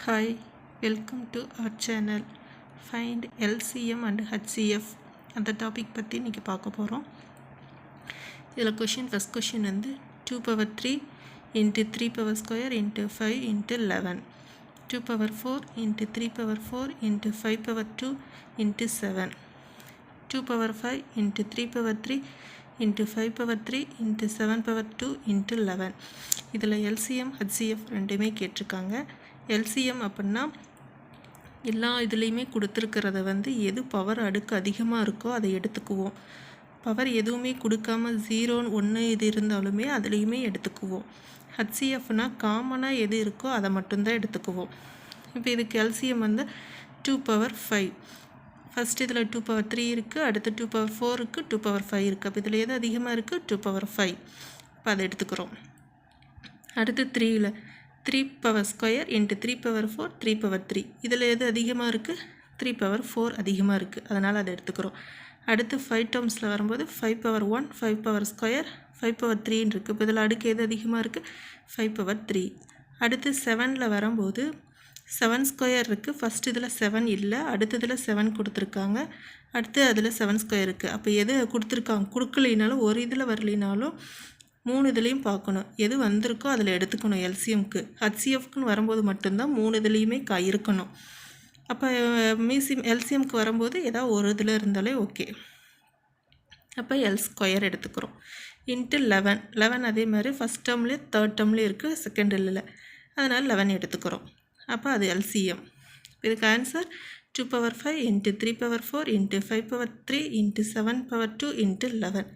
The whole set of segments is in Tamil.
Hi, welcome to our channel. Find LCM and HCF அந்த டாபிக் பற்றி இன்றைக்கி பார்க்க போகிறோம். இதில் ஃபஸ்ட் கொஷின் வந்து 2 power 3 into 3 power square into 5 into 11 2 power 4 into 3 power 4 into 5 power 2 into 7 2 power 5 into 3 power 3 into 5 power 3 into 7 power 2 into 11 இதில் LCM HCF ரெண்டுமே கேட்டிருக்காங்க. LCM அப்படின்னா எல்லா இதுலேயுமே கொடுத்துருக்கிறத வந்து எது பவர் அடுக்கு அதிகமாக இருக்கோ அதை எடுத்துக்குவோம். பவர் எதுவுமே கொடுக்காம 0 1 இது இருந்தாலுமே அதுலேயுமே எடுத்துக்குவோம். HCFனா காமனாக எது இருக்கோ அதை மட்டும்தான் எடுத்துக்குவோம். இப்போ இதுக்கு LCM வந்து 2 power 5. ஃபஸ்ட் இதில் 2 power 3 இருக்குது, அடுத்து 2 power 4 இருக்குது, 2 power 5 இருக்குது. அப்போ இதில் எது அதிகமாக இருக்குது? 2 power 5. இப்போ அதை எடுத்துக்கிறோம். அடுத்து 3ல் 3 power square into 3 power 4 3 power 3. இதில் எது அதிகமாக இருக்குது? 3 power 4 அதிகமாக இருக்குது, அதனால் அதை எடுத்துக்கிறோம். அடுத்து 5 டேர்ம்ஸில் வரும்போது 5 power 1 5 power square 5 power 3 இருக்குது. இப்போ இதில் அடுக்கு எது அதிகமாக இருக்குது? 5 power 3. அடுத்து 7ல் வரும்போது 7 ஸ்கொயர் இருக்குது. ஃபஸ்ட் இதில் 7 இல்லை, அடுத்ததில் 7 கொடுத்துருக்காங்க, அடுத்து அதில் 7 ஸ்கொயர் இருக்குது. அப்போ எது கொடுத்துருக்காங்க கொடுக்கலினாலும் ஒரு இதில் வரலினாலும் 3 இதுலேயும் பார்க்கணும், எது வந்திருக்கோ அதில் எடுத்துக்கணும். எல்சிஎம்க்கு ஹச்சிஎஃப்க்குன்னு வரும்போது மட்டும்தான் 3 இதுலேயுமே இருக்கணும். அப்போ எல்சிஎம்க்கு வரும்போது ஏதாவது ஒரு இதில் இருந்தாலே ஓகே. அப்போ எல் ஸ்கொயர் எடுத்துக்கிறோம். இன்ட்டு 11 அதே மாதிரி ஃபஸ்ட் டேர்ம்லேயே தேர்ட் டேர்ம்லேயே இருக்குது, செகண்ட் இல்லை, அதனால் 11 எடுத்துக்கிறோம். அப்போ அது எல்சிஎம். இதுக்கு answer 2 power 5 into 3 power 4 into 5 power 3 into 7 power 2 into 11.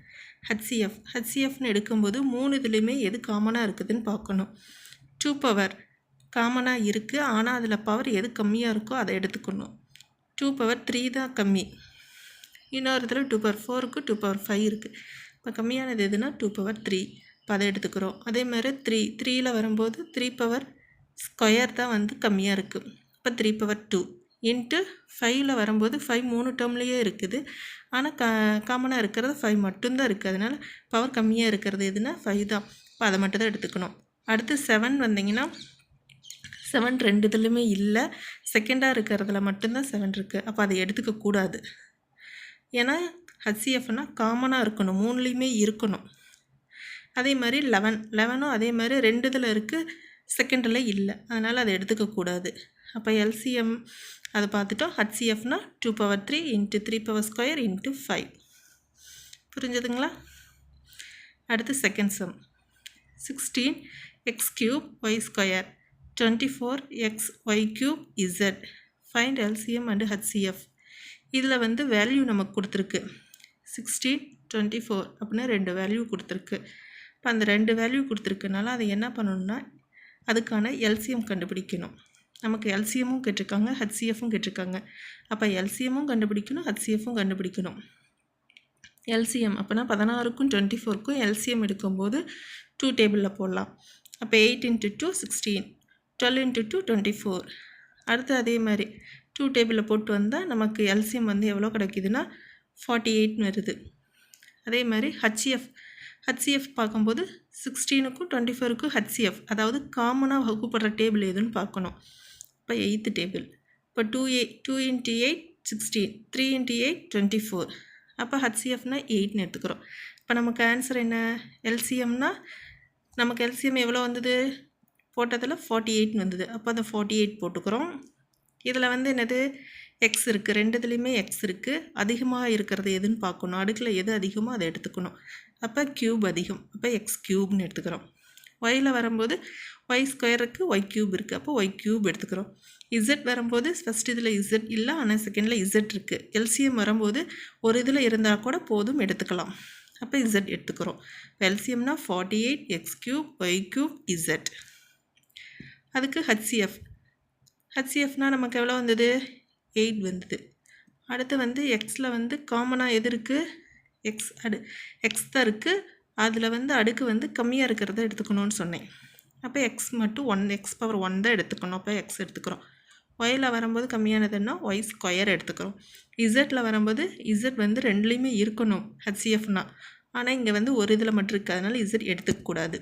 ஹச்சிஎஃப்னு எடுக்கும்போது 3 இதுலேயுமே எது காமனாக இருக்குதுன்னு பார்க்கணும். 2 பவர் காமனாக இருக்குது, ஆனால் அதில் பவர் எது கம்மியாக இருக்கோ அதை எடுத்துக்கணும். 2 power 3 தான் கம்மி. இன்னொரு இதில் 2 power 4 இருக்குது, 2 power 5 இருக்குது. இப்போ கம்மியானது எதுனா 2 power 3. இப்போ அதை எடுத்துக்கிறோம். அதே மாதிரி 3ல் வரும்போது 3 power ஸ்கொயர் தான் வந்து கம்மியாக இருக்குது. இப்போ 3 power 2 இன்ட்டு 5ல் வரும்போது 5 3 டேர்ம்லேயே இருக்குது, ஆனால் காமனாக இருக்கிறது 5 மட்டும்தான் இருக்குது, அதனால் பவர் கம்மியாக இருக்கிறது எதுனா 5 தான். இப்போ அதை மட்டும் தான் எடுத்துக்கணும். அடுத்து 7 வந்தீங்கன்னா 7 2 இதுலையுமே இல்லை, செகண்டாக இருக்கிறதுல மட்டும்தான் 7 இருக்குது. அப்போ அதை எடுத்துக்கக்கூடாது. ஏன்னா ஹச்சிஎஃப்னா காமனாக இருக்கணும், 3லேயுமே இருக்கணும். அதே மாதிரி 11ம் அதே மாதிரி 2 இதில் இருக்குது, செகண்டில் இல்லை, அதனால் அதை எடுத்துக்கக்கூடாது. அப்போ எல்சிஎம் அதை பார்த்துட்டோம். ஹச்சிஎஃப்னா 2 power 3 into 3 power square into 5. புரிஞ்சதுங்களா? அடுத்து second sum. 16 x cube y square 24 x y cube z. Find LCM and HCF. இதில் வந்து வேல்யூ நமக்கு கொடுத்துருக்கு. 16 24 அப்படின்னா 2 வேல்யூ கொடுத்துருக்கு. இப்போ அந்த 2 வேல்யூ கொடுத்துருக்குனால அதை என்ன பண்ணணும்னா அதுக்கான எல்சிஎம் கண்டுபிடிக்கணும். நமக்கு எல்சிஎம்மும் கேட்டிருக்காங்க, ஹச்சிஎஃப்பும் கேட்டிருக்காங்க. அப்போ எல்சிஎம்மும் கண்டுபிடிக்கணும், ஹச்சிஎஃப்பும் கண்டுபிடிக்கணும். எல்சிஎம் அப்போனா 16க்கும் 24க்கும் எல்சிஎம் எடுக்கும்போது 2 டேபிளில் போடலாம். அப்போ 8 into 2 16, 12 into 2 24. அடுத்து அதே மாதிரி 2 டேபிளில் போட்டு வந்தால் நமக்கு எல்சிஎம் வந்து எவ்வளோ கிடைக்குதுன்னா 48 வருது. அதே மாதிரி ஹச்சிஎஃப் பார்க்கும்போது 16க்கும் 24க்கும் ஹச்சிஎஃப், அதாவது காமனாக வகுப்படுற டேபிள் எதுன்னு பார்க்கணும். இப்போ 8th டேபிள். இப்போ 2 into 8 16, 3 into 8 24. அப்போ ஹச்சிஎஃப்னா 8ன்னு எடுத்துக்கிறோம். இப்போ நமக்கு ஆன்சர் என்ன? எல்சிஎம்னா நமக்கு எல்சிஎம் எவ்வளோ வந்தது? போட்டதில் 48 வந்தது. அப்போ அதை 48 போட்டுக்கிறோம். இதில் வந்து என்னது? எக்ஸ் இருக்குது, 2 இதுலேயுமே எக்ஸ் இருக்குது. அதிகமாக இருக்கிறது எதுன்னு பார்க்கணும், அடுக்கில் எது அதிகமோ அதை எடுத்துக்கணும். அப்போ க்யூப் அதிகம், அப்போ எக்ஸ் க்யூப்னு எடுத்துக்கிறோம். ஒயில் வரும்போது ஒய் ஸ்கொயர் இருக்குது, ஒய் க்யூப் இருக்குது, அப்போ ஒய் க்யூப் எடுத்துக்கிறோம். இசட் வரும்போது ஃபஸ்ட் இதில் இசட் இல்லை, ஆனால் செகண்டில் இசட் இருக்குது. எல்சிஎம் வரும்போது ஒரு இதில் இருந்தால் கூட போதும், எடுத்துக்கலாம். அப்போ இசட் எடுத்துக்கிறோம். எல்சிஎம்னா 48 x cube y cube z. அதுக்கு ஹச்சிஎஃப்னால் நமக்கு எவ்வளோ வந்தது? 8 வந்தது. அடுத்து வந்து எக்ஸில் வந்து காமனாக எது இருக்குது? எக்ஸ் தான் இருக்குது, அதில் வந்து அடுக்கு வந்து கம்மியாக இருக்கிறத எடுத்துக்கணும்னு சொன்னேன். அப்போ எக்ஸ் மட்டும் 1 எக்ஸ் பவர் 1 தான் எடுத்துக்கணும். அப்போ எக்ஸ் எடுத்துக்கிறோம். ஒயில் வரும்போது கம்மியானதுன்னா ஒய் ஸ்கொயர் எடுத்துக்கிறோம். இசட்டில் வரும்போது இசட் வந்து 2லேயுமே இருக்கணும் ஹச்சிஎஃப்னா, ஆனால் இங்கே வந்து ஒரு இதில் மட்டும் இருக்குது, அதனால் இசட் எடுத்துக்கக்கூடாது.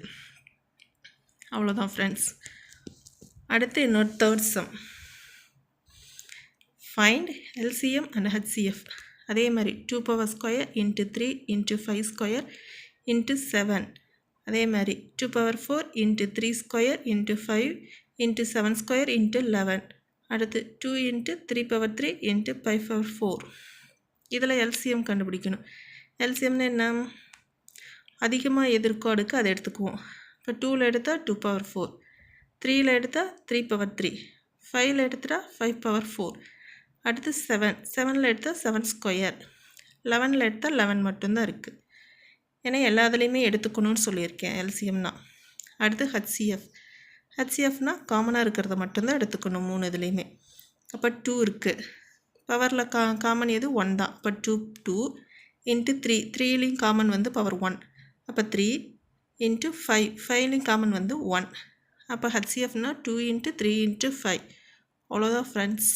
அவ்வளோதான் ஃப்ரெண்ட்ஸ். அடுத்து இன்னொரு third sum. Find LCM and HCF. அதே மாதிரி 2 power square into 3 into 5 square into 7. அதே மாதிரி 2 power 4 into 3 square into 5 into 7 square into 11. அடுத்து 2 இன்ட்டு 3 பவர் 3 இன்ட்டு 5 பவர் 4. இதில் LCM கண்டுபிடிக்கணும். LCMனு என்ன? அதிகமாக எது இருக்கோ அடுக்கு அதை எடுத்துக்குவோம். இப்போ 2ல் எடுத்தால் 2 பவர் 4, 3ல் எடுத்தால் 3 பவர் 3, 5ல் எடுத்துட்டால் 5 பவர் 4. அடுத்து 7ல் எடுத்தால் 7 ஸ்கொயர், 11ல் எடுத்தால் 11 மட்டும்தான் இருக்குது. ஏன்னா எல்லாத்துலேயுமே எடுத்துக்கணும்னு சொல்லியிருக்கேன் LCMனா. அடுத்து HCFனா காமனாக இருக்கிறத மட்டும்தான் எடுத்துக்கணும் 3 இதுலேயுமே. அப்போ 2 இருக்குது. பவரில் காமன் எது 1 தான். அப்போ 2 இன்ட்டு 3லேயும் காமன் வந்து பவர் 1. அப்போ 3 இன்ட்டு 5லேயும் காமன் வந்து 1. அப்போ HCFனா 2 இன்ட்டு 3 இன்ட்டு 5. அவ்வளோதான் ஃப்ரெண்ட்ஸ்.